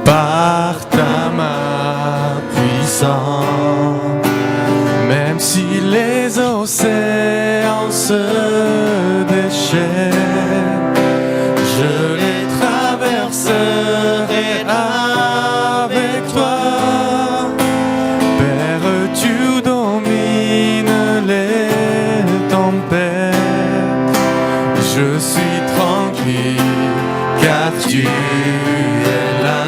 par ta main puissante. Même si les océans se déchaînent, je les traverserai avec toi. Père, tu domines les tempêtes. Je suis tranquille car tu es là.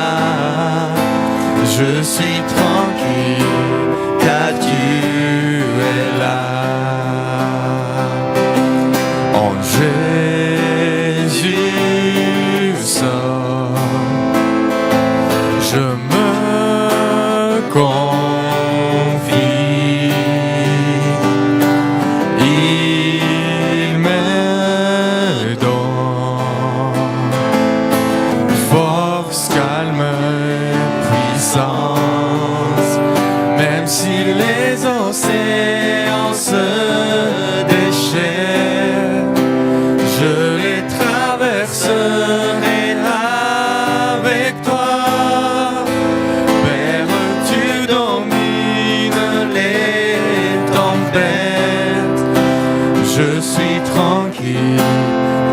Je suis tranquille car tu es là. En Jésus seul, je me confie. Il me donne force, calme et puissance. Même si les océans se déchaînent, je les traverserai avec toi. Père, tu domines les tempêtes. Je suis tranquille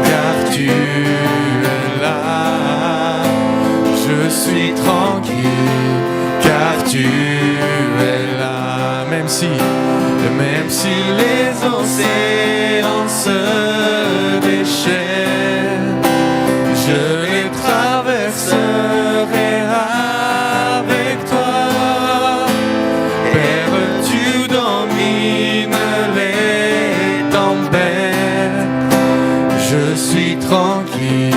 car tu es là. Je suis tranquille car tu es là. Même si les océans se déchaînent, je les traverserai avec toi. Père, tu domines les tempêtes. Je suis tranquille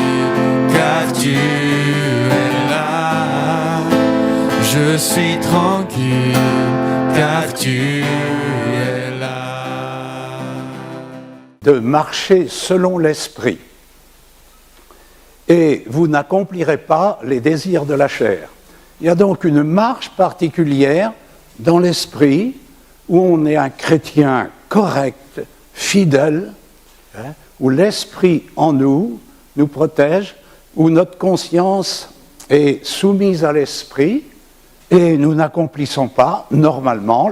car tu es là. Je suis tranquille car tu es là. De marcher selon l'esprit. Et vous n'accomplirez pas les désirs de la chair. Il y a donc une marche particulière dans l'esprit où on est un chrétien correct, fidèle, où l'esprit en nous protège, où notre conscience est soumise à l'esprit et nous n'accomplissons pas normalement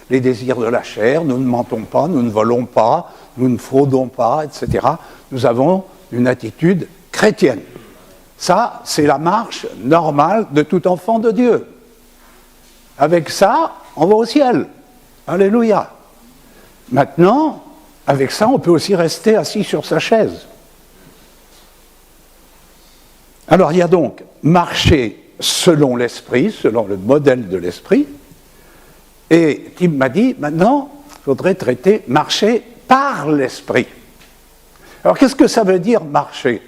les désirs de la chair, nous ne mentons pas, nous ne volons pas, nous ne fraudons pas, etc. Nous avons une attitude chrétienne. Ça, c'est la marche normale de tout enfant de Dieu. Avec ça, on va au ciel. Alléluia. Maintenant, avec ça, on peut aussi rester assis sur sa chaise. Alors, il y a donc marcher selon l'esprit, selon le modèle de l'esprit. Et Tim m'a dit, maintenant, il faudrait traiter marcher par l'esprit. Alors, qu'est-ce que ça veut dire marcher ?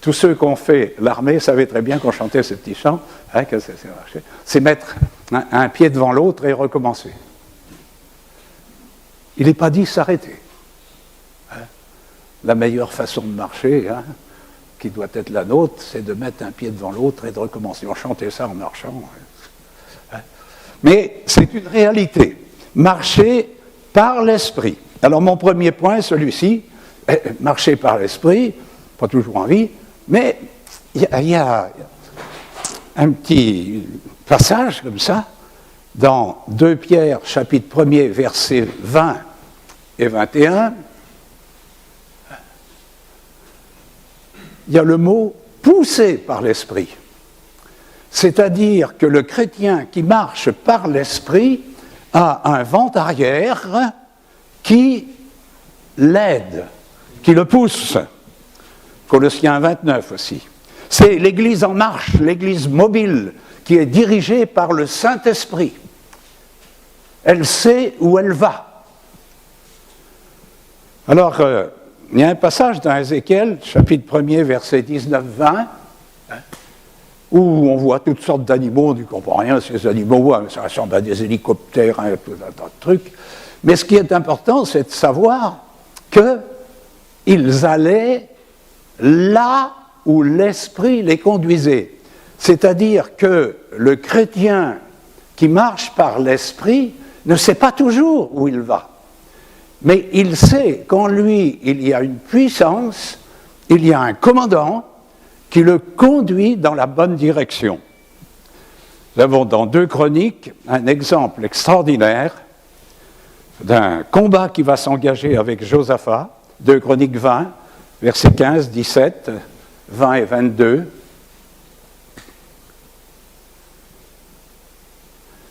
Tous ceux qui ont fait l'armée savaient très bien qu'on chantait ce petit chant, que c'est marcher. C'est mettre un pied devant l'autre et recommencer. Il n'est pas dit s'arrêter. La meilleure façon de marcher, qui doit être la nôtre, c'est de mettre un pied devant l'autre et de recommencer. On chantait ça en marchant. Mais c'est une réalité. Marcher par l'esprit. Alors mon premier point, celui-ci, marcher par l'esprit, pas toujours envie, mais il y a un petit passage comme ça, dans 2 Pierre, chapitre 1er, versets 20 et 21, il y a le mot « poussé par l'esprit ». C'est-à-dire que le chrétien qui marche par l'esprit a un vent arrière qui l'aide, qui le pousse. Colossiens 29 aussi. C'est l'Église en marche, l'Église mobile, qui est dirigée par le Saint-Esprit. Elle sait où elle va. Alors, il y a un passage dans Ézéchiel, chapitre 1er, versets 19-20, où on voit toutes sortes d'animaux, on ne comprend rien, ces animaux, ça ressemble à des hélicoptères, tout un tas de trucs. Mais ce qui est important, c'est de savoir qu'ils allaient là où l'esprit les conduisait. C'est-à-dire que le chrétien qui marche par l'esprit ne sait pas toujours où il va. Mais il sait qu'en lui, il y a une puissance, il y a un commandant qui le conduit dans la bonne direction. Nous avons dans 2 Chroniques un exemple extraordinaire d'un combat qui va s'engager avec Josaphat, 2 Chroniques 20, versets 15, 17, 20 et 22.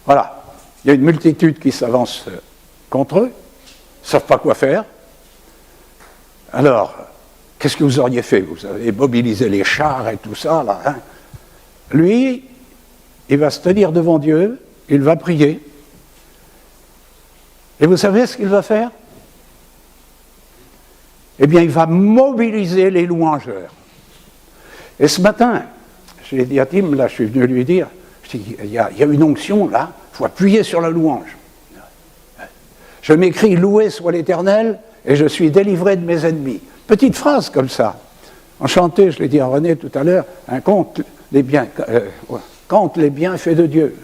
Voilà, il y a une multitude qui s'avance contre eux, ils ne savent pas quoi faire. Alors, qu'est-ce que vous auriez fait? Vous avez mobilisé les chars et tout ça, là. Hein? Lui, il va se tenir devant Dieu, il va prier. Et vous savez ce qu'il va faire? Eh bien, il va mobiliser les louangeurs. Et ce matin, je l'ai dit à Tim, là, je suis venu lui dire, il y a une onction, là, il faut appuyer sur la louange. Je m'écris « Loué soit l'Éternel, et je suis délivré de mes ennemis ». Petite phrase comme ça. Enchanté, je l'ai dit à René tout à l'heure, compte les bienfaits de Dieu.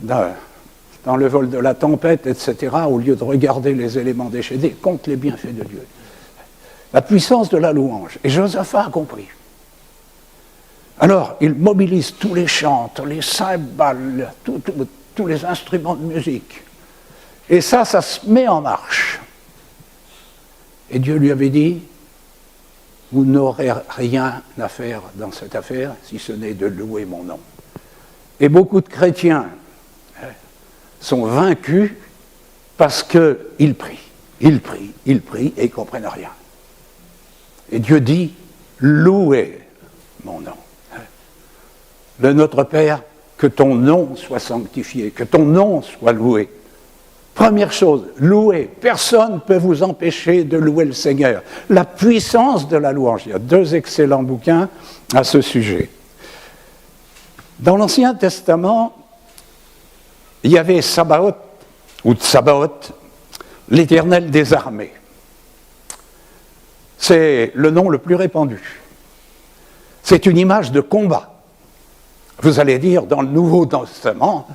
Dans le vol de la tempête, etc., au lieu de regarder les éléments déchaînés, compte les bienfaits de Dieu. La puissance de la louange. Et Josaphat a compris. Alors, il mobilise tous les chants, les cymbales, tous les instruments de musique. Et ça se met en marche. Et Dieu lui avait dit, vous n'aurez rien à faire dans cette affaire, si ce n'est de louer mon nom. Et beaucoup de chrétiens sont vaincus parce qu'ils prient, et ils ne comprennent rien. Et Dieu dit, louez mon nom. Le Notre Père, que ton nom soit sanctifié, que ton nom soit loué. Première chose, louer. Personne ne peut vous empêcher de louer le Seigneur. La puissance de la louange. Il y a 2 excellents bouquins à ce sujet. Dans l'Ancien Testament, il y avait Sabaoth, ou Tsabaoth, l'Éternel des armées. C'est le nom le plus répandu. C'est une image de combat. Vous allez dire, dans le Nouveau Testament,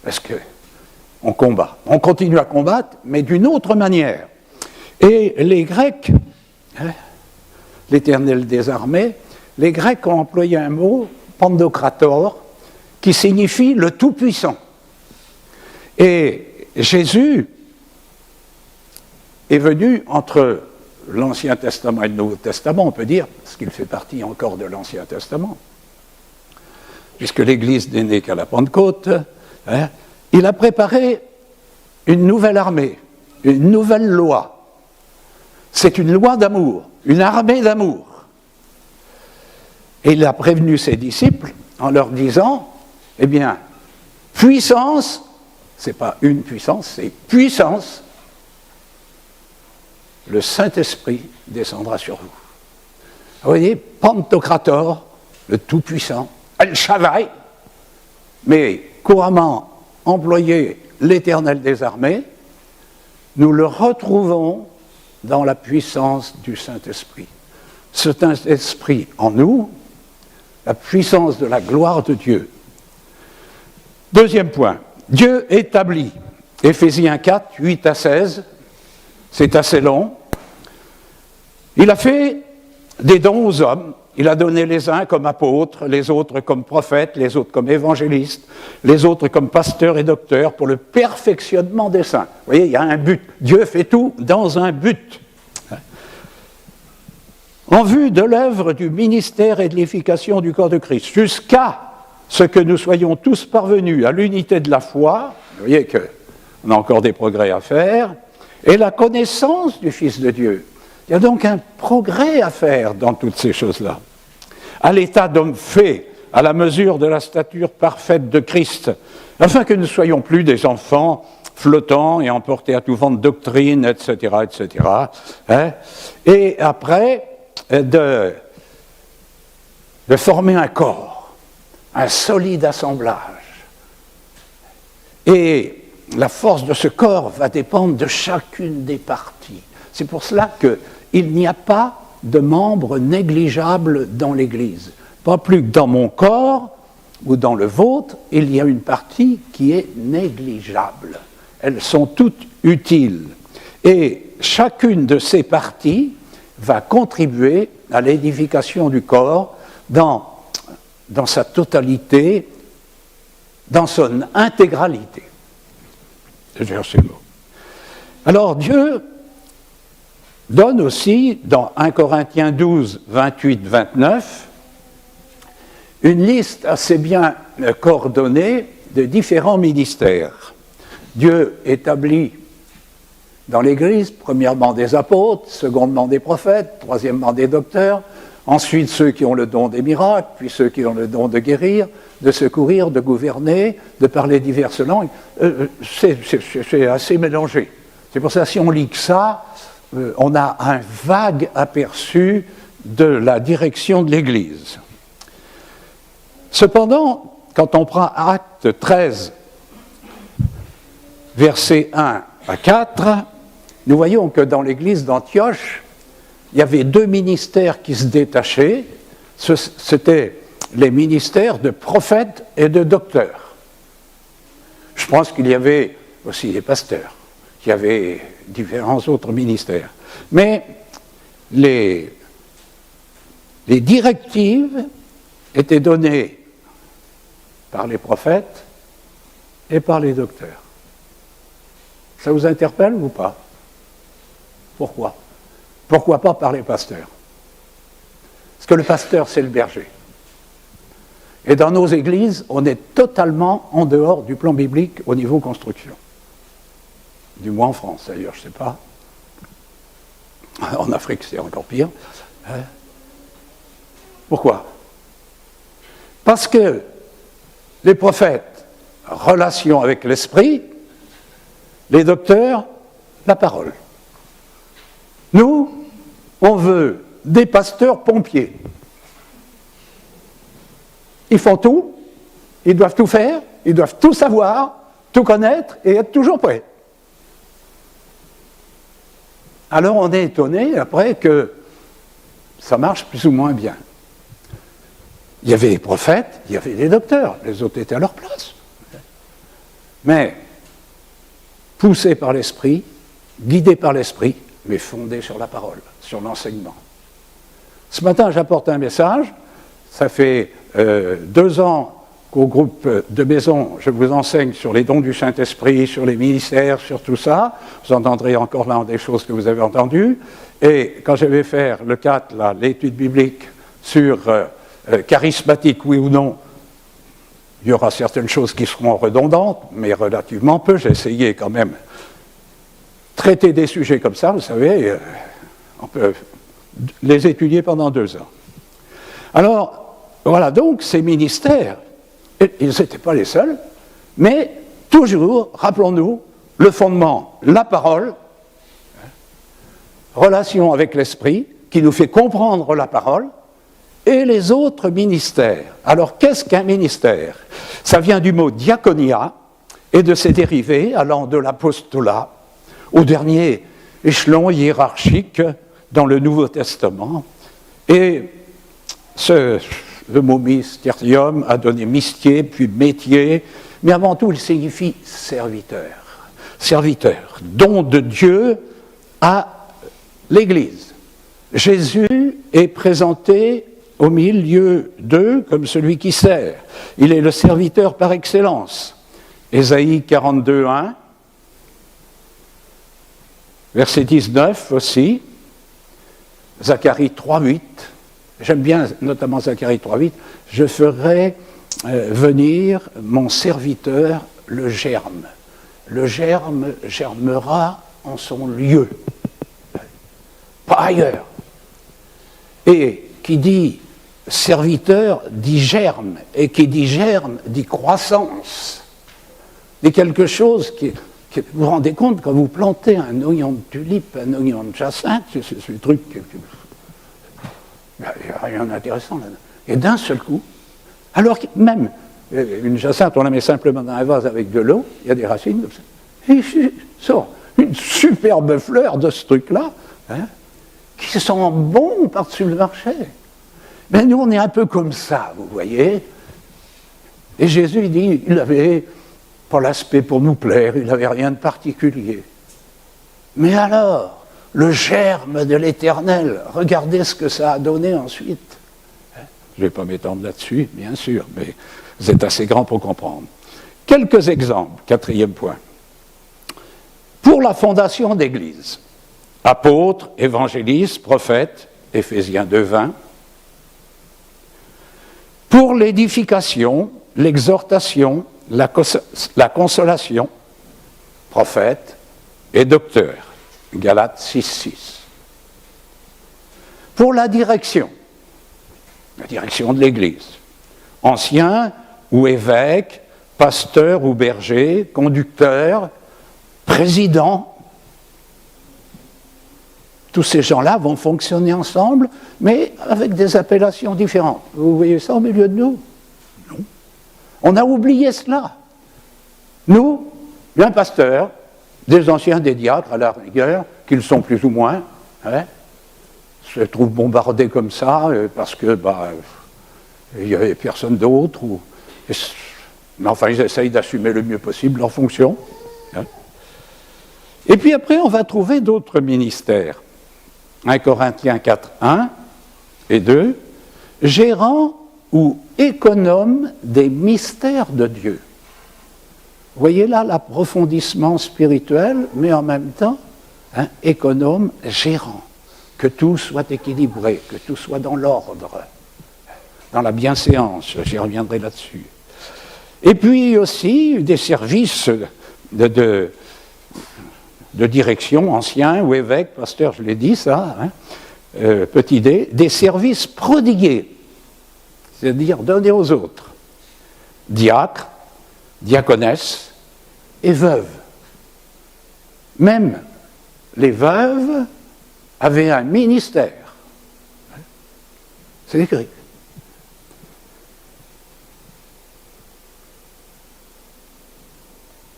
est-ce qu'on combat? On continue à combattre, mais d'une autre manière. Et les Grecs, l'Éternel des armées, les Grecs ont employé un mot, pandokrator, qui signifie le Tout-Puissant. Et Jésus est venu entre l'Ancien Testament et le Nouveau Testament, on peut dire, parce qu'il fait partie encore de l'Ancien Testament, puisque l'Église n'est née qu'à la Pentecôte, il a préparé une nouvelle armée, une nouvelle loi. C'est une loi d'amour, une armée d'amour. Et il a prévenu ses disciples en leur disant, eh bien, puissance, c'est pas une puissance, c'est puissance, le Saint-Esprit descendra sur vous. Vous voyez, Pantocrator, le Tout-Puissant, El Shaddai, mais couramment employé l'Éternel des armées, nous le retrouvons dans la puissance du Saint-Esprit. Ce Saint-Esprit en nous, la puissance de la gloire de Dieu. Deuxième point, Dieu établit, Éphésiens 4, 8 à 16, c'est assez long. Il a fait des dons aux hommes, il a donné les uns comme apôtres, les autres comme prophètes, les autres comme évangélistes, les autres comme pasteurs et docteurs pour le perfectionnement des saints. Vous voyez, il y a un but. Dieu fait tout dans un but. En vue de l'œuvre du ministère et de l'édification du corps de Christ, jusqu'à ce que nous soyons tous parvenus à l'unité de la foi, vous voyez qu'on a encore des progrès à faire, et la connaissance du Fils de Dieu. Il y a donc un progrès à faire dans toutes ces choses-là. À l'état d'homme fait, à la mesure de la stature parfaite de Christ, afin que nous ne soyons plus des enfants flottants et emportés à tout vent de doctrine, etc., etc. Et après, de former un corps, un solide assemblage. Et la force de ce corps va dépendre de chacune des parties. C'est pour cela qu'il n'y a pas de membres négligeables dans l'Église. Pas plus que dans mon corps ou dans le vôtre, il y a une partie qui est négligeable. Elles sont toutes utiles. Et chacune de ces parties va contribuer à l'édification du corps dans dans sa totalité, dans son intégralité. C'est ce mot. Alors Dieu donne aussi, dans 1 Corinthiens 12, 28, 29, une liste assez bien coordonnée de différents ministères. Dieu établit dans l'Église, premièrement des apôtres, secondement des prophètes, troisièmement des docteurs, ensuite ceux qui ont le don des miracles, puis ceux qui ont le don de guérir, de secourir, de gouverner, de parler diverses langues. C'est assez mélangé. C'est pour ça, si on lit que ça, on a un vague aperçu de la direction de l'Église. Cependant, quand on prend Acte 13, versets 1 à 4, nous voyons que dans l'Église d'Antioche, il y avait deux ministères qui se détachaient. C'était les ministères de prophètes et de docteurs. Je pense qu'il y avait aussi des pasteurs, qu'il y avait différents autres ministères. Mais les directives étaient données par les prophètes et par les docteurs. Ça vous interpelle ou pas? Pourquoi? Pourquoi pas par les pasteurs? Parce que le pasteur, c'est le berger. Et dans nos églises, on est totalement en dehors du plan biblique au niveau construction. Du moins en France, d'ailleurs, je ne sais pas. En Afrique, c'est encore pire. Pourquoi? Parce que les prophètes, relation avec l'esprit, les docteurs, la parole. Nous, on veut des pasteurs pompiers. Ils font tout, ils doivent tout faire, ils doivent tout savoir, tout connaître et être toujours prêts. Alors on est étonné après que ça marche plus ou moins bien. Il y avait des prophètes, il y avait des docteurs, les autres étaient à leur place. Mais poussés par l'esprit, guidés par l'esprit, mais fondés sur la parole, sur l'enseignement. Ce matin, j'apporte un message. Ça fait 2 ans qu'au groupe de maison, je vous enseigne sur les dons du Saint-Esprit, sur les ministères, sur tout ça. Vous entendrez encore là des choses que vous avez entendues. Et quand je vais faire le 4, là, l'étude biblique sur charismatique, oui ou non, il y aura certaines choses qui seront redondantes, mais relativement peu. J'ai essayé quand même traiter des sujets comme ça, vous savez, on peut les étudier pendant 2 ans. Alors, voilà, donc ces ministères, ils n'étaient pas les seuls, mais toujours, rappelons-nous, le fondement, la parole, relation avec l'esprit, qui nous fait comprendre la parole, et les autres ministères. Alors, qu'est-ce qu'un ministère? Ça vient du mot diaconia et de ses dérivés allant de l'apostolat au dernier échelon hiérarchique dans le Nouveau Testament. Et le mot mysterium a donné mystier, puis métier, mais avant tout, il signifie serviteur. Serviteur, don de Dieu à l'Église. Jésus est présenté au milieu d'eux comme celui qui sert. Il est le serviteur par excellence. Ésaïe 42, 1, verset 19 aussi, Zacharie 3, 8, j'aime bien notamment Zacharie 3, 8, je ferai venir mon serviteur le germe. Le germe germera en son lieu, pas ailleurs. Et qui dit serviteur dit germe, et qui dit germe dit croissance. Dit quelque chose qui vous vous rendez compte, quand vous plantez un oignon de tulipe, un oignon de jacinthe, c'est ce truc, il n'y a rien d'intéressant là-dedans. Et d'un seul coup, alors que même une jacinthe, on la met simplement dans un vase avec de l'eau, il y a des racines comme ça, et il sort une superbe fleur de ce truc-là, hein, qui sent bon par-dessus le marché. Mais nous, on est un peu comme ça, vous voyez. Et Jésus, il dit, il avait pas l'aspect pour nous plaire, il n'avait rien de particulier. Mais alors, le germe de l'Éternel, regardez ce que ça a donné ensuite. Je ne vais pas m'étendre là-dessus, bien sûr, mais vous êtes assez grand pour comprendre. Quelques exemples, quatrième point. Pour la fondation d'Église, apôtres, évangélistes, prophètes, Éphésiens 2:20. Pour l'édification, l'exhortation, la consolation, prophètes et docteurs, Galates 6:6. Pour la direction de l'Église, anciens ou évêques, pasteurs ou bergers, conducteurs, présidents, tous ces gens-là vont fonctionner ensemble, mais avec des appellations différentes. Vous voyez ça au milieu de nous? Non. On a oublié cela. Nous, un pasteur, des anciens, des diacres, à la rigueur, qu'ils sont plus ou moins, hein, se trouvent bombardés comme ça, parce que il n'y avait personne d'autre. Mais enfin, ils essayent d'assumer le mieux possible leur fonction. Hein. Et puis après, on va trouver d'autres ministères. 1 Corinthiens 4:1 et 2, gérant ou économe des mystères de Dieu. Vous voyez là l'approfondissement spirituel, mais en même temps, économe, gérant. Que tout soit équilibré, que tout soit dans l'ordre, dans la bienséance, j'y reviendrai là-dessus. Et puis aussi des services de direction, anciens ou évêques, pasteurs, je l'ai dit ça, petite idée, des services prodigués, c'est-à-dire donnés aux autres. Diacres, diaconesses et veuves. Même les veuves avaient un ministère. C'est écrit.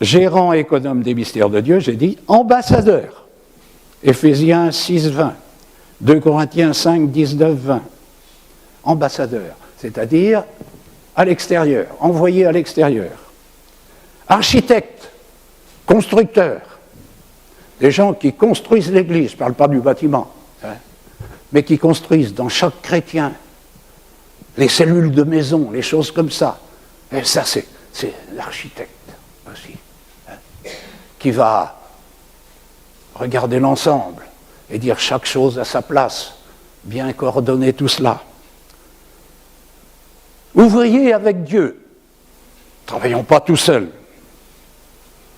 Gérant économe des mystères de Dieu, j'ai dit ambassadeur. Éphésiens 6:20, 2 Corinthiens 5:19-20. Ambassadeur, c'est-à-dire à l'extérieur, envoyé à l'extérieur. Architecte, constructeur, des gens qui construisent l'Église, je ne parle pas du bâtiment, mais qui construisent dans chaque chrétien les cellules de maison, les choses comme ça. Et ça, c'est l'architecte aussi, qui va regarder l'ensemble et dire chaque chose à sa place, bien coordonner tout cela. Ouvrier avec Dieu, ne travaillons pas tout seuls.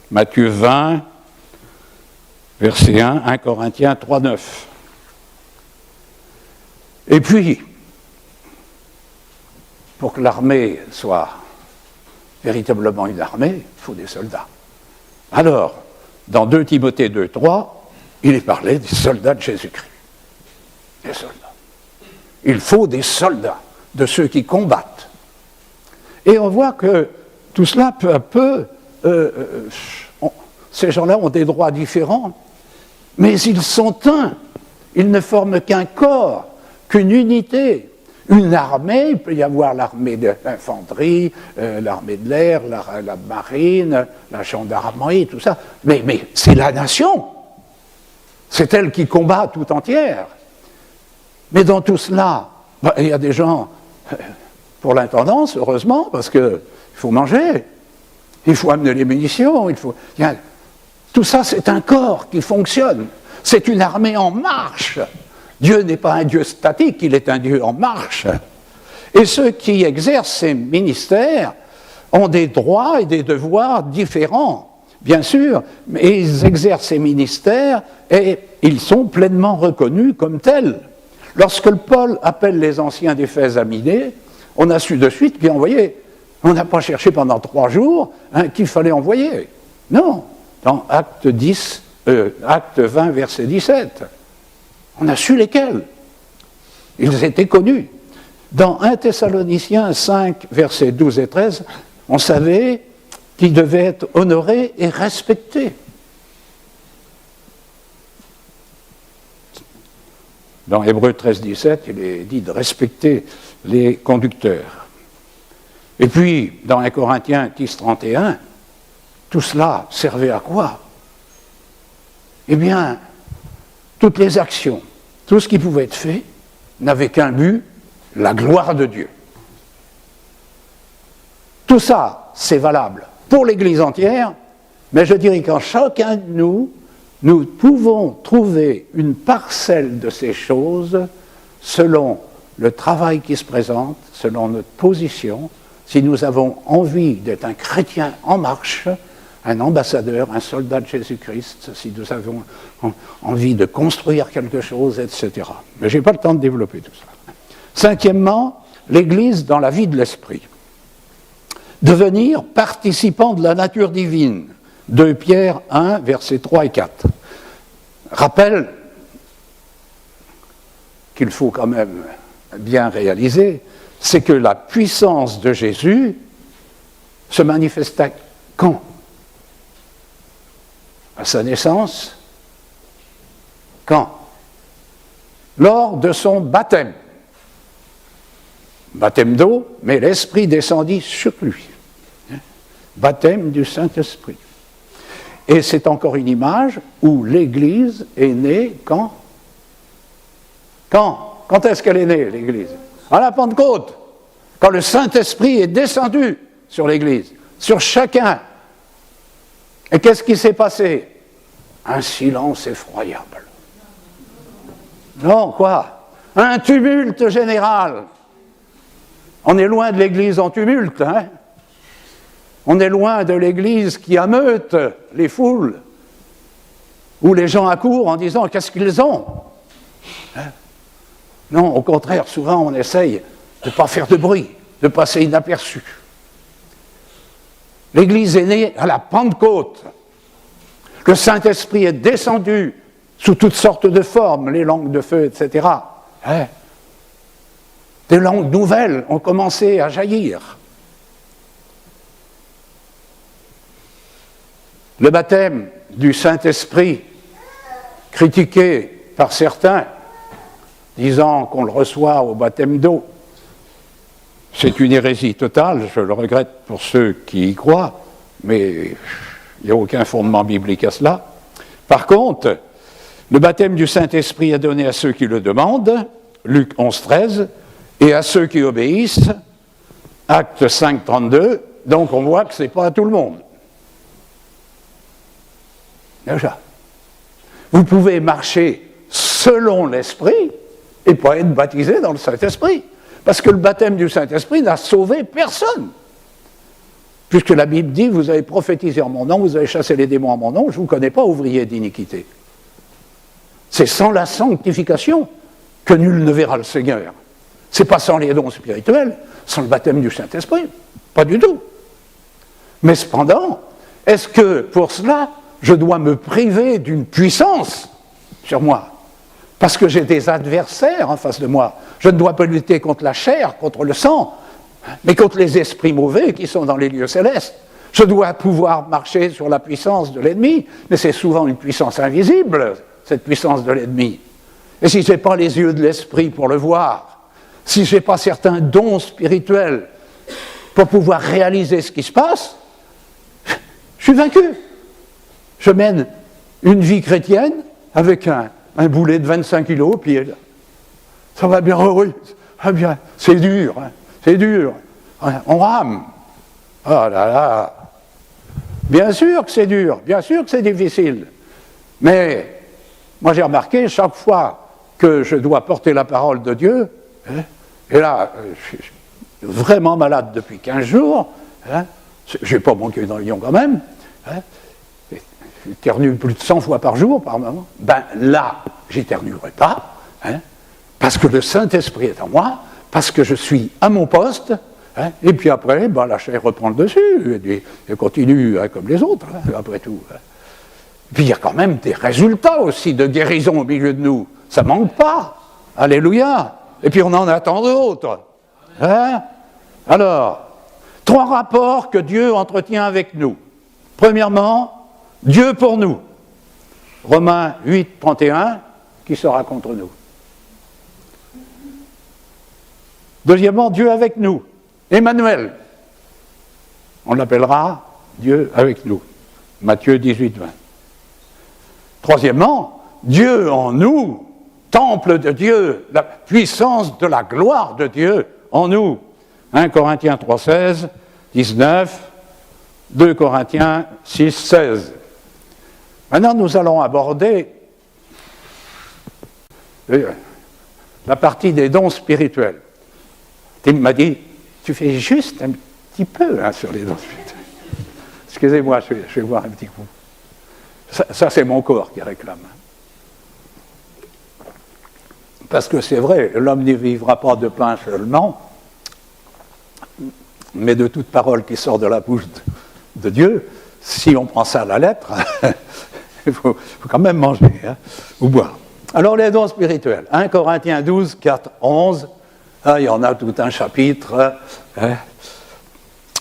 Matthieu 20, verset 1, 1 Corinthiens 3:9. Et puis, pour que l'armée soit véritablement une armée, il faut des soldats. Alors, dans 2 Timothée 2:3, il est parlé des soldats de Jésus-Christ. Des soldats. Il faut des soldats, de ceux qui combattent. Et on voit que tout cela, peu à peu, ces gens-là ont des droits différents, mais ils sont un. Ils ne forment qu'un corps, qu'une unité. Une armée, il peut y avoir l'armée de l'infanterie, l'armée de l'air, la marine, la gendarmerie, tout ça. Mais c'est la nation. C'est elle qui combat tout entière. Mais dans tout cela, il y a des gens, pour l'intendance, heureusement, parce qu'il faut manger, il faut amener les munitions, tout ça, c'est un corps qui fonctionne. C'est une armée en marche. Dieu n'est pas un Dieu statique, il est un Dieu en marche. Et ceux qui exercent ces ministères ont des droits et des devoirs différents, bien sûr, mais ils exercent ces ministères et ils sont pleinement reconnus comme tels. Lorsque Paul appelle les anciens d'Éphèse à Milet, on a su de suite qu'il envoyait. On n'a pas cherché pendant 3 jours qu'il fallait envoyer. Non, dans Acte 20, verset 17. On a su lesquels. Ils étaient connus. Dans 1 Thessaloniciens 5, versets 12 et 13, on savait qu'ils devaient être honorés et respectés. Dans Hébreux 13, 17, il est dit de respecter les conducteurs. Et puis, dans 1 Corinthiens 10, 31, tout cela servait à quoi? Eh bien, toutes les actions, tout ce qui pouvait être fait, n'avait qu'un but, la gloire de Dieu. Tout ça, c'est valable pour l'Église entière, mais je dirais qu'en chacun de nous, nous pouvons trouver une parcelle de ces choses selon le travail qui se présente, selon notre position, si nous avons envie d'être un chrétien en marche, un ambassadeur, un soldat de Jésus-Christ, si nous avons envie de construire quelque chose, etc. Mais je n'ai pas le temps de développer tout ça. Cinquièmement, l'Église dans la vie de l'Esprit. Devenir participant de la nature divine. 2 Pierre 1, versets 3 et 4. Rappel qu'il faut quand même bien réaliser, c'est que la puissance de Jésus se manifesta quand ? À sa naissance. Quand ? Lors de son baptême. Baptême d'eau, mais l'Esprit descendit sur lui. Baptême du Saint-Esprit. Et c'est encore une image où l'Église est née quand ? Quand est-ce qu'elle est née, l'Église ? À la Pentecôte, quand le Saint-Esprit est descendu sur l'Église, sur chacun. Et qu'est-ce qui s'est passé ? Un silence effroyable. Non, quoi ? Un tumulte général. On est loin de l'Église en tumulte, hein ? On est loin de l'Église qui ameute les foules, où les gens accourent en disant « qu'est-ce qu'ils ont ?» Non, au contraire, souvent on essaye de ne pas faire de bruit, de passer inaperçu. L'Église est née à la Pentecôte. Le Saint-Esprit est descendu sous toutes sortes de formes, les langues de feu, etc. Des langues nouvelles ont commencé à jaillir. Le baptême du Saint-Esprit, critiqué par certains, disant qu'on le reçoit au baptême d'eau, c'est une hérésie totale, je le regrette pour ceux qui y croient, mais il n'y a aucun fondement biblique à cela. Par contre, le baptême du Saint-Esprit est donné à ceux qui le demandent, Luc 11, 13, et à ceux qui obéissent, Actes 5, 32, donc on voit que ce n'est pas à tout le monde. Déjà. Vous pouvez marcher selon l'Esprit et pas être baptisé dans le Saint-Esprit. Parce que le baptême du Saint-Esprit n'a sauvé personne. Puisque la Bible dit, vous avez prophétisé en mon nom, vous avez chassé les démons en mon nom, je ne vous connais pas, ouvrier d'iniquité. C'est sans la sanctification que nul ne verra le Seigneur. C'est pas sans les dons spirituels, sans le baptême du Saint-Esprit. Pas du tout. Mais cependant, est-ce que pour cela, je dois me priver d'une puissance sur moi, parce que j'ai des adversaires en face de moi. Je ne dois pas lutter contre la chair, contre le sang, mais contre les esprits mauvais qui sont dans les lieux célestes. Je dois pouvoir marcher sur la puissance de l'ennemi, mais c'est souvent une puissance invisible, cette puissance de l'ennemi. Et si je n'ai pas les yeux de l'esprit pour le voir, si je n'ai pas certains dons spirituels pour pouvoir réaliser ce qui se passe, je suis vaincu. Je mène une vie chrétienne avec un boulet de 25 kilos, puis ça va bien, oui, ah bien, c'est dur, hein, c'est dur, on rame. Oh là là, bien sûr que c'est dur, bien sûr que c'est difficile, mais moi j'ai remarqué, chaque fois que je dois porter la parole de Dieu, et là, je suis vraiment malade depuis 15 jours, je n'ai pas manqué d'un lion quand même, j'éternue plus de 100 fois par jour, par moment, ben là, j'éternuerai pas, parce que le Saint-Esprit est en moi, parce que je suis à mon poste, et puis après, ben, la chair reprend le dessus, et continue comme les autres, après tout. Puis il y a quand même des résultats aussi de guérison au milieu de nous, ça ne manque pas, alléluia, et puis on en attend d'autres. Alors, 3 rapports que Dieu entretient avec nous. Premièrement, Dieu pour nous. Romains 8, 31, qui sera contre nous. Deuxièmement, Dieu avec nous. Emmanuel. On l'appellera Dieu avec nous. Matthieu 18, 20. Troisièmement, Dieu en nous, temple de Dieu, la puissance de la gloire de Dieu en nous. 1 Corinthiens 3,16, 19, 2 Corinthiens 6, 16. Maintenant, nous allons aborder la partie des dons spirituels. Tim m'a dit, tu fais juste un petit peu sur les dons spirituels. Excusez-moi, je vais voir un petit coup. Ça c'est mon corps qui réclame. Parce que c'est vrai, l'homme ne vivra pas de pain seulement, mais de toute parole qui sort de la bouche de Dieu. Si on prend ça à la lettre, il faut quand même manger ou boire. Alors les dons spirituels, 1 Corinthiens 12, 4, 11, il y en a tout un chapitre,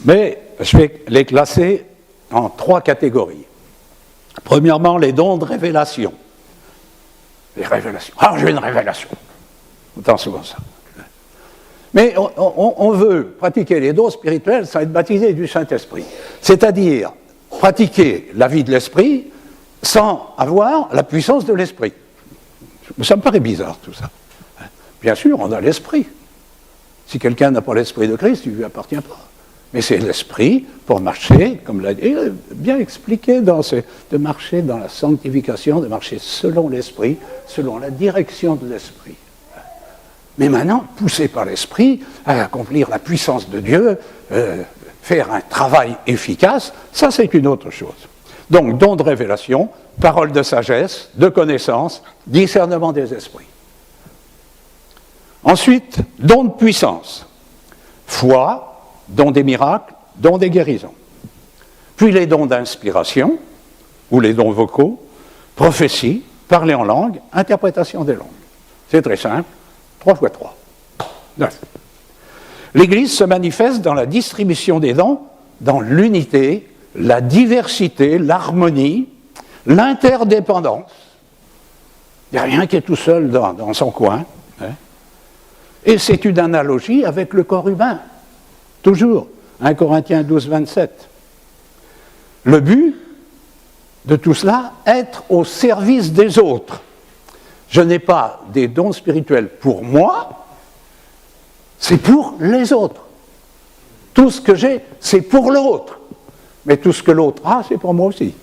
mais je vais les classer en 3 catégories. Premièrement, les dons de révélation. Les révélations. Ah, j'ai une révélation. On entend souvent ça. Mais on veut pratiquer les dons spirituels sans être baptisé du Saint-Esprit. C'est-à-dire pratiquer la vie de l'Esprit sans avoir la puissance de l'Esprit. Ça me paraît bizarre tout ça. Bien sûr, on a l'Esprit. Si quelqu'un n'a pas l'Esprit de Christ, il ne lui appartient pas. Mais c'est l'Esprit pour marcher, comme l'a dit, bien expliqué, de marcher dans la sanctification, de marcher selon l'Esprit, selon la direction de l'Esprit. Mais maintenant, poussé par l'Esprit à accomplir la puissance de Dieu, faire un travail efficace, ça c'est une autre chose. Donc, don de révélation, parole de sagesse, de connaissance, discernement des esprits. Ensuite, don de puissance, foi, don des miracles, don des guérisons. Puis les dons d'inspiration, ou les dons vocaux, prophétie, parler en langue, interprétation des langues. C'est très simple, 3 x 3, 9. L'Église se manifeste dans la distribution des dons, dans l'unité, la diversité, l'harmonie, l'interdépendance. Il n'y a rien qui est tout seul dans son coin. Et c'est une analogie avec le corps humain. Toujours, 1 Corinthiens 12, 27. Le but de tout cela, être au service des autres. Je n'ai pas des dons spirituels pour moi, c'est pour les autres. Tout ce que j'ai, c'est pour l'autre. Mais tout ce que l'autre a, c'est pour moi aussi.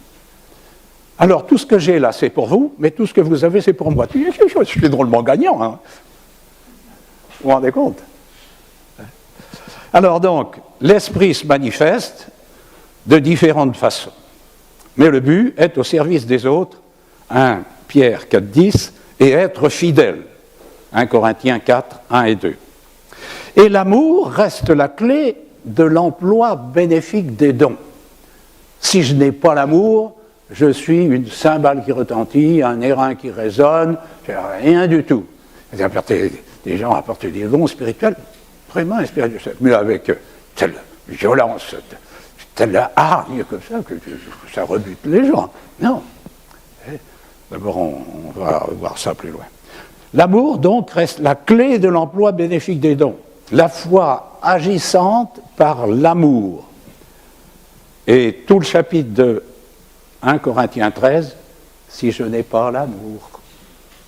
Alors, tout ce que j'ai là, c'est pour vous, mais tout ce que vous avez, c'est pour moi. Je suis drôlement gagnant. Hein. Vous vous rendez compte ? Alors donc, l'esprit se manifeste de différentes façons. Mais le but est au service des autres, 1 Pierre 4, 10, et être fidèle, 1 Corinthiens 4, 1 et 2. Et l'amour reste la clé de l'emploi bénéfique des dons. Si je n'ai pas l'amour, je suis une cymbale qui retentit, un airain qui résonne, rien du tout. Des gens apportent des dons spirituels, vraiment spirituels, mais avec telle violence, telle hargne comme ça, que ça rebute les gens. Non. D'abord, on va voir ça plus loin. L'amour, donc, reste la clé de l'emploi bénéfique des dons. La foi agissante par l'amour. Et tout le chapitre de 1 Corinthiens 13, si je n'ai pas l'amour,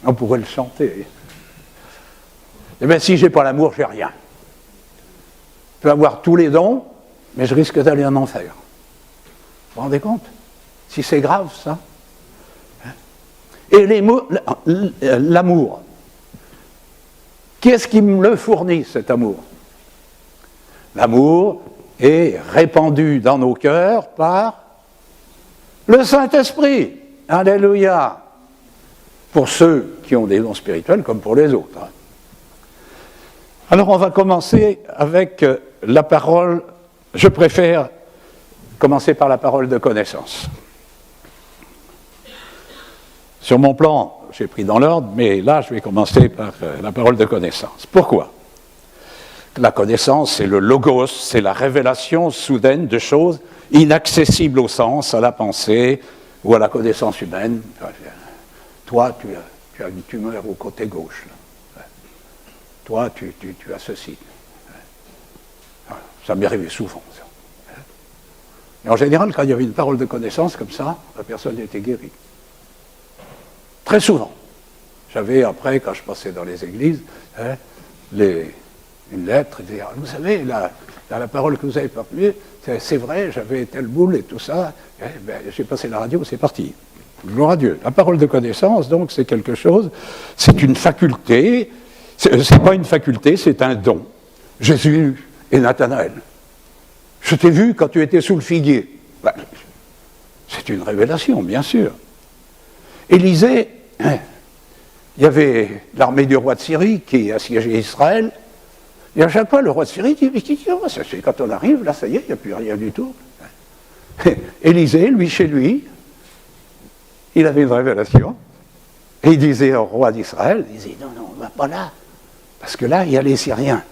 on pourrait le chanter. Eh bien, si je n'ai pas l'amour, je n'ai rien. Je peux avoir tous les dons, mais je risque d'aller en enfer. Vous vous rendez compte ? Si c'est grave, ça. Et l'amour. Qui est-ce qui me le fournit, cet amour ? L'amour est répandu dans nos cœurs par le Saint-Esprit. Alléluia. Pour ceux qui ont des dons spirituels comme pour les autres. Alors on va commencer avec la parole, je préfère commencer par la parole de connaissance. Sur mon plan, j'ai pris dans l'ordre, mais là je vais commencer par la parole de connaissance. Pourquoi ? La connaissance, c'est le logos, c'est la révélation soudaine de choses inaccessibles au sens, à la pensée ou à la connaissance humaine. Toi, tu as une tumeur au côté gauche. Là. Toi, tu as ceci. Ça m'est arrivé souvent, ça. Et en général, quand il y avait une parole de connaissance comme ça, la personne était guérie. Très souvent. J'avais après, quand je passais dans les églises, une lettre, et dire, vous savez, la parole que vous avez parlée, c'est vrai, j'avais telle boule et tout ça, j'ai passé la radio, c'est parti. Gloire à Dieu. La parole de connaissance, donc, c'est quelque chose, c'est une faculté, c'est pas une faculté, c'est un don. Jésus et Nathanaël. Je t'ai vu quand tu étais sous le figuier. Ben, c'est une révélation, bien sûr. Élisée, il y avait l'armée du roi de Syrie qui assiégeait Israël, et à chaque fois, le roi de Syrie dit, quand on arrive, là, ça y est, il n'y a plus rien du tout. Élisée, lui, chez lui, il avait une révélation, et il disait au roi d'Israël, il disait, non, on ne va pas là, parce que là, il y a les Syriens.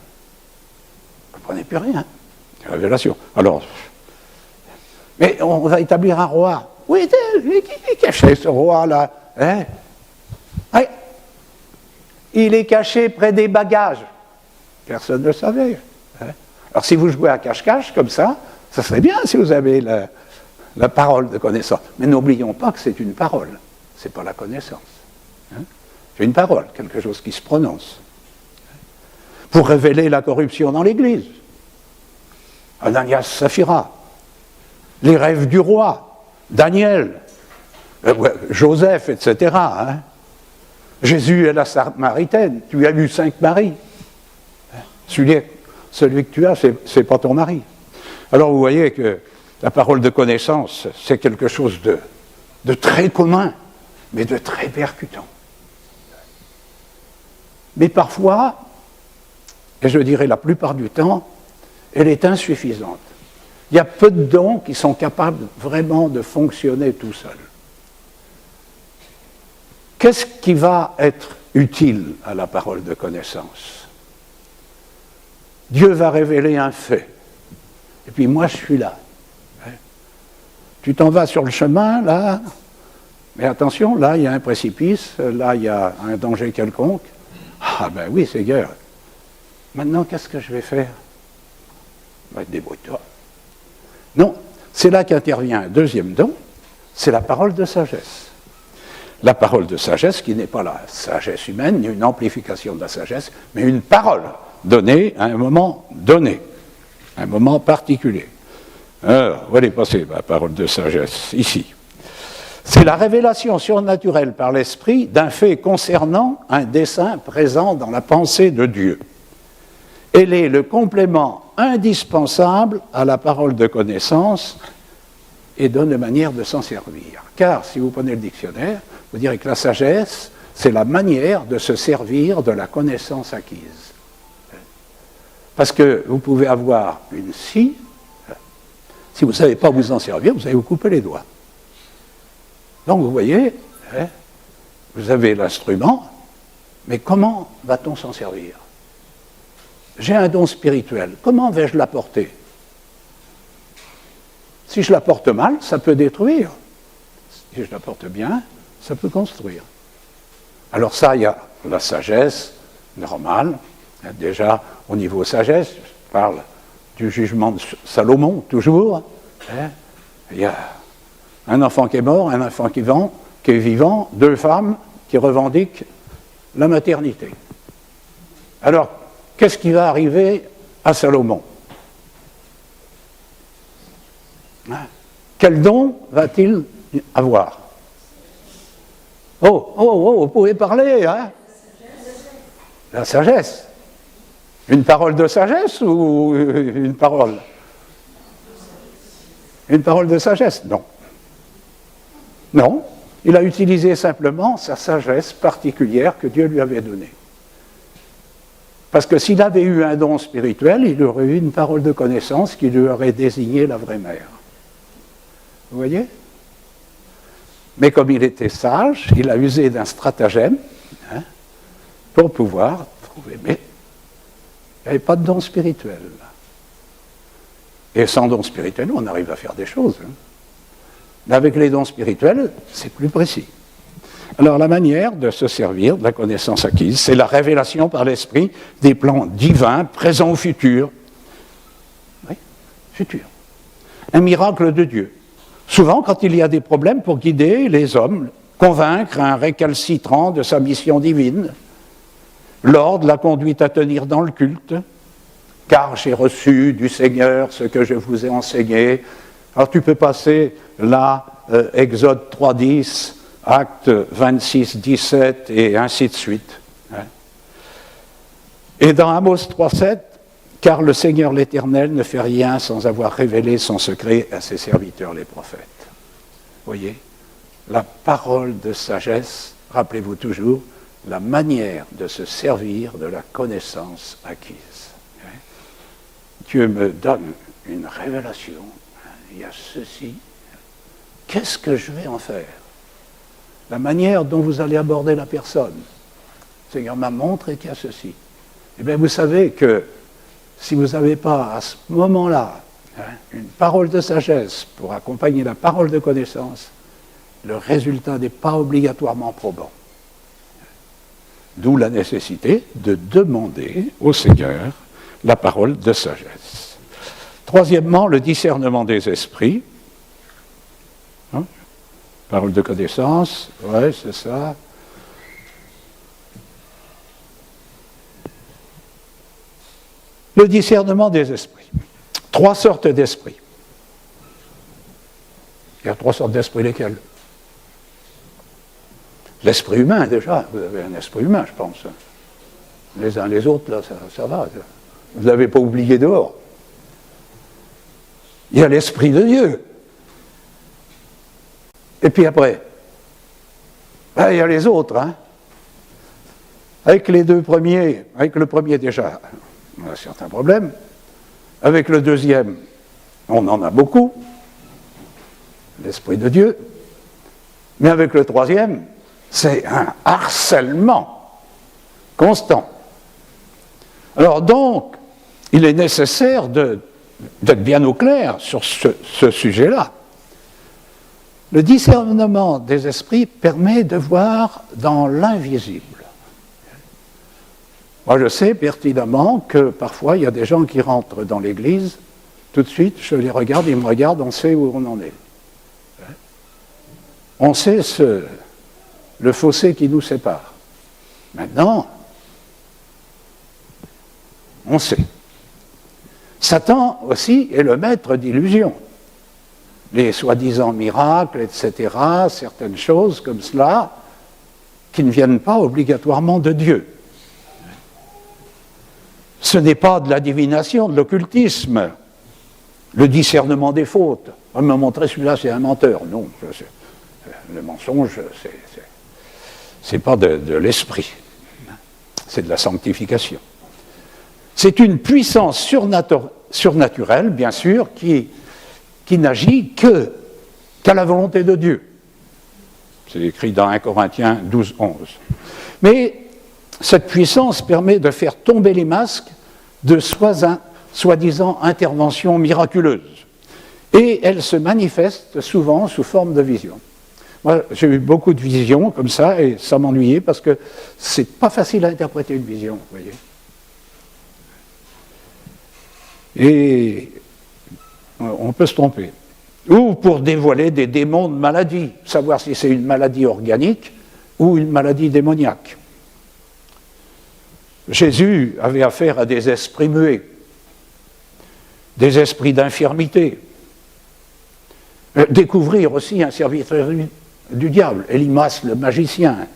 Vous ne comprenez plus rien. Révélation. Alors, mais on va établir un roi. Oui, qui est caché, ce roi-là, hein? Ouais. Il est caché près des bagages. Personne ne le savait. Hein? Alors, si vous jouez à cache-cache, comme ça serait bien si vous avez la parole de connaissance. Mais n'oublions pas que c'est une parole. Ce n'est pas la connaissance. Hein? C'est une parole, quelque chose qui se prononce. Pour révéler la corruption dans l'Église. Ananias, Saphira, les rêves du roi, Daniel, Joseph, etc. Hein? Jésus et la Samaritaine, tu as eu 5 maris. Celui que tu as, c'est pas ton mari. Alors vous voyez que la parole de connaissance, c'est quelque chose de très commun, mais de très percutant. Mais parfois, et je dirais la plupart du temps, elle est insuffisante. Il y a peu de dons qui sont capables vraiment de fonctionner tout seuls. Qu'est-ce qui va être utile à la parole de connaissance? Dieu va révéler un fait. Et puis moi, je suis là. Tu t'en vas sur le chemin, là, mais attention, là, il y a un précipice, là, il y a un danger quelconque. Ah ben oui, c'est guère. Maintenant, qu'est-ce que je vais faire? Débrouille-toi. Non, c'est là qu'intervient un deuxième don, c'est la parole de sagesse. La parole de sagesse qui n'est pas la sagesse humaine, ni une amplification de la sagesse, mais une parole donnée à un moment donné, un moment particulier. Alors, où elle est passée, la parole de sagesse, ici. C'est la révélation surnaturelle par l'esprit d'un fait concernant un dessein présent dans la pensée de Dieu. Elle est le complément indispensable à la parole de connaissance et donne une manière de s'en servir. Car, si vous prenez le dictionnaire, vous direz que la sagesse, c'est la manière de se servir de la connaissance acquise. Parce que vous pouvez avoir une scie, si vous ne savez pas vous en servir, vous allez vous couper les doigts. Donc vous voyez, vous avez l'instrument, mais comment va-t-on s'en servir? J'ai un don spirituel, comment vais-je l'apporter? Si je l'apporte mal, ça peut détruire. Si je l'apporte bien, ça peut construire. Alors ça, il y a la sagesse normale. Déjà, au niveau sagesse, je parle du jugement de Salomon, toujours. Il y a un enfant qui est mort, un enfant qui est vivant, 2 femmes qui revendiquent la maternité. Alors, qu'est-ce qui va arriver à Salomon? Quel don va-t-il avoir? Oh, vous pouvez parler, hein? La sagesse. Une parole de sagesse ou une parole? Une parole de sagesse? Non. Non, il a utilisé simplement sa sagesse particulière que Dieu lui avait donnée. Parce que s'il avait eu un don spirituel, il aurait eu une parole de connaissance qui lui aurait désigné la vraie mère. Vous voyez? Mais comme il était sage, il a usé d'un stratagème pour pouvoir trouver. Mais il n'y avait pas de don spirituel. Et sans don spirituel, on arrive à faire des choses. Mais avec les dons spirituels, c'est plus précis. Alors la manière de se servir de la connaissance acquise, c'est la révélation par l'esprit des plans divins, présents ou futurs. Oui, futurs. Un miracle de Dieu. Souvent, quand il y a des problèmes pour guider les hommes, convaincre un récalcitrant de sa mission divine. L'ordre, la conduite à tenir dans le culte, car j'ai reçu du Seigneur ce que je vous ai enseigné. Alors tu peux passer là, Exode 3.10, Actes 26.17 et ainsi de suite. Et dans Amos 3.7, car le Seigneur l'Éternel ne fait rien sans avoir révélé son secret à ses serviteurs les prophètes. Voyez, la parole de sagesse, rappelez-vous toujours, la manière de se servir de la connaissance acquise. Dieu me donne une révélation, il y a ceci, qu'est-ce que je vais en faire? La manière dont vous allez aborder la personne. Le Seigneur m'a montré qu'il y a ceci. Eh bien, vous savez que si vous n'avez pas à ce moment-là une parole de sagesse pour accompagner la parole de connaissance, le résultat n'est pas obligatoirement probant. D'où la nécessité de demander au Seigneur la parole de sagesse. Troisièmement, le discernement des esprits. Parole de connaissance, ouais, c'est ça. Le discernement des esprits. 3 sortes d'esprits. Il y a 3 sortes d'esprits, lesquels? L'esprit humain, déjà. Vous avez un esprit humain, je pense. Les uns les autres, là, ça va. Vous ne l'avez pas oublié dehors. Il y a l'esprit de Dieu. Et puis après, il y a les autres. Avec les 2 premiers, avec le premier déjà, on a certains problèmes. Avec le deuxième, on en a beaucoup. L'esprit de Dieu. Mais avec le troisième, c'est un harcèlement constant. Alors donc, il est nécessaire d'être bien au clair sur ce sujet-là. Le discernement des esprits permet de voir dans l'invisible. Moi, je sais pertinemment que parfois, il y a des gens qui rentrent dans l'église, tout de suite, je les regarde, ils me regardent, on sait où on en est. On sait le fossé qui nous sépare. Maintenant, on sait. Satan aussi est le maître d'illusions. Les soi-disant miracles, etc., certaines choses comme cela, qui ne viennent pas obligatoirement de Dieu. Ce n'est pas de la divination, de l'occultisme, le discernement des fautes. On me montrer celui-là, c'est un menteur. Non, le mensonge, c'est pas de l'esprit, c'est de la sanctification. C'est une puissance surnaturelle, bien sûr, qui n'agit qu'à la volonté de Dieu. C'est écrit dans 1 Corinthiens 12, 11. Mais cette puissance permet de faire tomber les masques de soi-disant interventions miraculeuses. Et elle se manifeste souvent sous forme de vision. Moi, j'ai eu beaucoup de visions comme ça, et ça m'ennuyait parce que c'est pas facile à interpréter une vision, vous voyez. Et on peut se tromper. Ou pour dévoiler des démons de maladie, savoir si c'est une maladie organique ou une maladie démoniaque. Jésus avait affaire à des esprits muets, des esprits d'infirmité. Découvrir aussi un serviteur du diable, Élimas le magicien.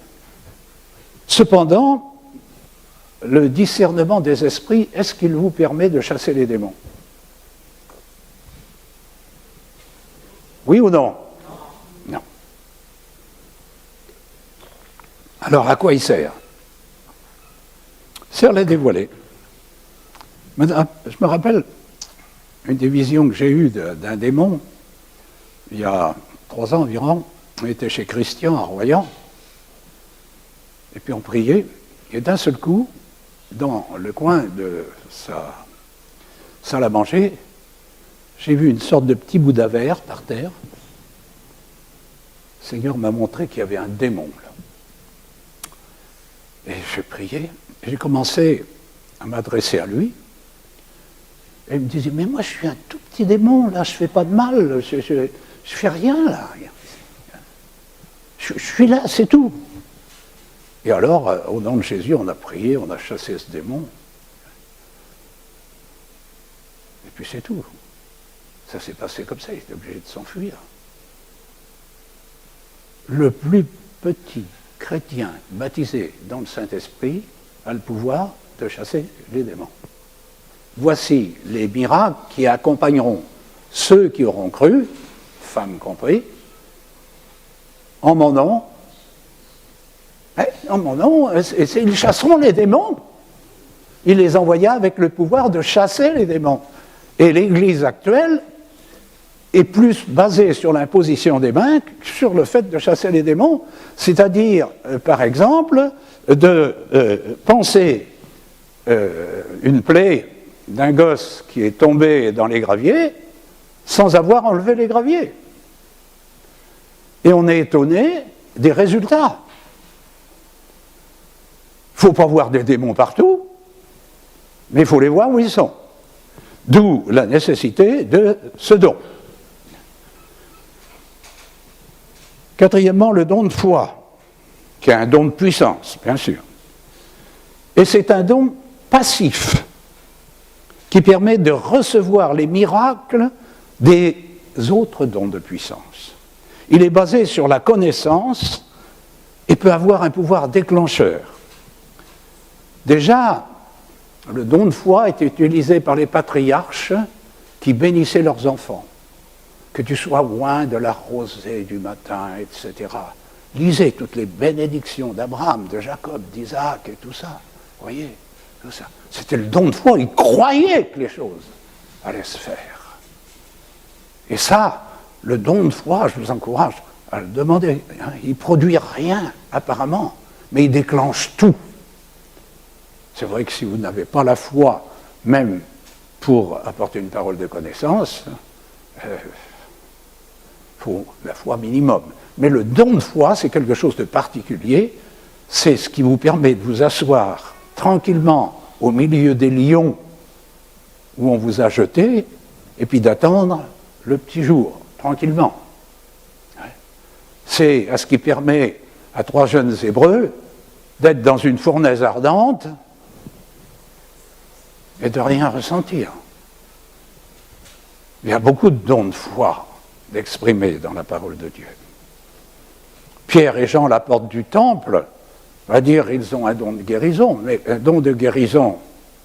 Cependant, le discernement des esprits, est-ce qu'il vous permet de chasser les démons? Oui ou non? Non. Alors, à quoi il sert? Il sert à les dévoiler. Je me rappelle une des visions que j'ai eues d'un démon, il y a 3 ans environ. On était chez Christian à Royan, et puis on priait, et d'un seul coup, dans le coin de sa salle à manger, j'ai vu une sorte de petit Bouddha vert par terre. Le Seigneur m'a montré qu'il y avait un démon là. Et je priais, et j'ai commencé à m'adresser à lui. Et il me disait, mais moi je suis un tout petit démon, là, je ne fais pas de mal, je ne fais rien là. Je je suis là, c'est tout. Et alors, au nom de Jésus, on a prié, on a chassé ce démon. Et puis c'est tout. Ça s'est passé comme ça, il était obligé de s'enfuir. Le plus petit chrétien baptisé dans le Saint-Esprit a le pouvoir de chasser les démons. Voici les miracles qui accompagneront ceux qui auront cru, femmes compris, en mon nom. En mon nom, ils chasseront les démons. Il les envoya avec le pouvoir de chasser les démons. Et l'Église actuelle est plus basée sur l'imposition des mains que sur le fait de chasser les démons, c'est-à-dire, par exemple, de penser une plaie d'un gosse qui est tombé dans les graviers sans avoir enlevé les graviers. Et on est étonné des résultats. Il ne faut pas voir des démons partout, mais il faut les voir où ils sont. D'où la nécessité de ce don. Quatrièmement, le don de foi, qui est un don de puissance, bien sûr. Et c'est un don passif, qui permet de recevoir les miracles des autres dons de puissance. Il est basé sur la connaissance et peut avoir un pouvoir déclencheur. Déjà, le don de foi est utilisé par les patriarches qui bénissaient leurs enfants. Que tu sois loin de la rosée du matin, etc. Lisez toutes les bénédictions d'Abraham, de Jacob, d'Isaac et tout ça. Voyez, tout ça. C'était le don de foi, ils croyaient que les choses allaient se faire. Et ça, le don de foi, je vous encourage à le demander. Il ne produit rien, apparemment, mais il déclenche tout. C'est vrai que si vous n'avez pas la foi, même pour apporter une parole de connaissance, faut la foi minimum. Mais le don de foi, c'est quelque chose de particulier. C'est ce qui vous permet de vous asseoir tranquillement au milieu des lions où on vous a jeté, et puis d'attendre le petit jour, tranquillement. C'est ce qui permet à 3 jeunes Hébreux d'être dans une fournaise ardente et de rien ressentir. Il y a beaucoup de dons de foi d'exprimer dans la parole de Dieu. Pierre et Jean à la porte du temple, on va dire ils ont un don de guérison, mais un don de guérison,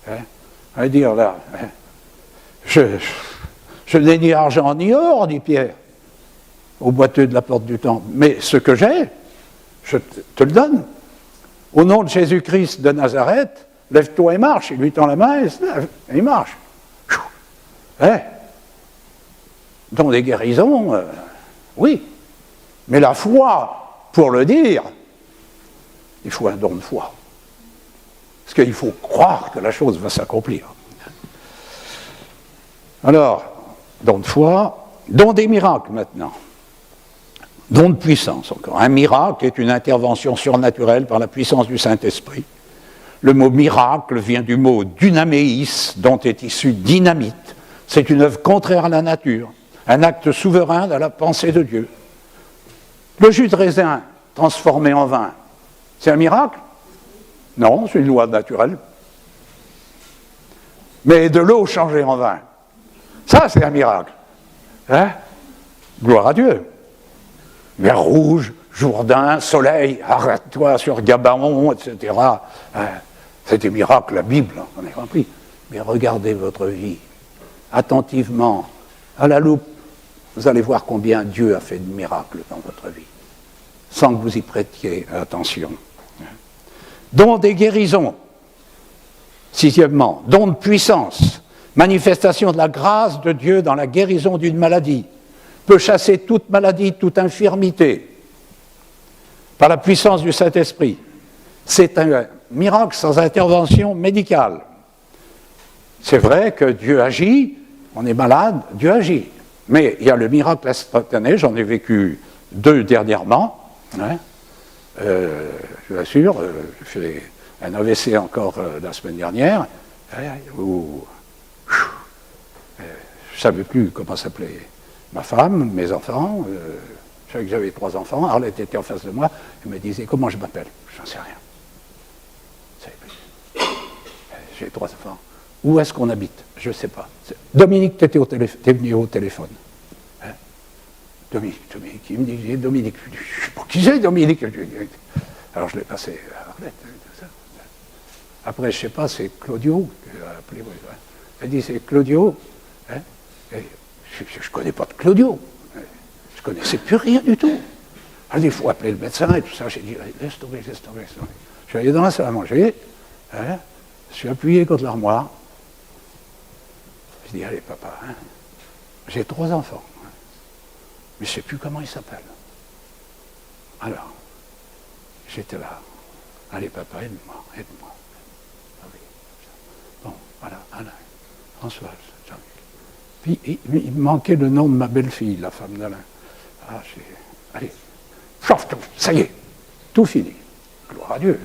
on va dire là, je n'ai ni argent ni or, dit Pierre, au boiteux de la porte du temple, mais ce que j'ai, je te le donne. Au nom de Jésus-Christ de Nazareth, lève-toi et marche. Il lui tend la main et se lève, et il marche. Don des guérisons, oui. Mais la foi, pour le dire, il faut un don de foi. Parce qu'il faut croire que la chose va s'accomplir. Alors, don de foi, don des miracles maintenant. Don de puissance encore. Un miracle est une intervention surnaturelle par la puissance du Saint-Esprit. Le mot miracle vient du mot dynaméis, dont est issu dynamite. C'est une œuvre contraire à la nature, un acte souverain de la pensée de Dieu. Le jus de raisin transformé en vin, c'est un miracle? Non, c'est une loi naturelle. Mais de l'eau changée en vin, ça c'est un miracle. Gloire à Dieu. Mer Rouge, Jourdain, Soleil, arrête-toi sur Gabaon, etc. C'est des miracles, la Bible, on a compris. Mais regardez votre vie attentivement, à la loupe, vous allez voir combien Dieu a fait de miracles dans votre vie, sans que vous y prêtiez attention. Don des guérisons. Sixièmement, don de puissance, manifestation de la grâce de Dieu dans la guérison d'une maladie, peut chasser toute maladie, toute infirmité, par la puissance du Saint-Esprit. C'est un miracle sans intervention médicale. C'est vrai que Dieu agit, on est malade, Dieu agit. Mais il y a le miracle instantané, j'en ai vécu 2 dernièrement. Je vous assure, j'ai fait un AVC encore la semaine dernière, où je ne savais plus comment s'appelait ma femme, mes enfants, Je savais que j'avais 3 enfants. Arlette était en face de moi. Elle me disait, comment je m'appelle? J'en sais rien. J'ai 3 enfants. Où est-ce qu'on habite? Je ne sais pas. Dominique, t'es venu au téléphone. Hein? Dominique, il me dit, Dominique. Je ne sais pas qui c'est, Dominique. Alors je l'ai passé à Arlette. Après, je ne sais pas, c'est Claudio. Elle dit, c'est Claudio. Hein? Je ne connais pas de Claudio. Je ne connaissais plus rien du tout. Elle dit, il faut appeler le médecin et tout ça. J'ai dit, laisse tomber. Je suis allé dans la salle à manger. Hein? Je suis appuyé contre l'armoire. Je dis, allez, papa, hein? J'ai 3 enfants. Hein? Mais je ne sais plus comment ils s'appellent. Alors, j'étais là. Allez, papa, aide-moi. Ah oui. Bon, voilà, Alain, Françoise, Jean-Luc. Puis, il me manquait le nom de ma belle-fille, la femme d'Alain. Ah, allez, chauffe tout, ça y est, tout fini. Gloire à Dieu.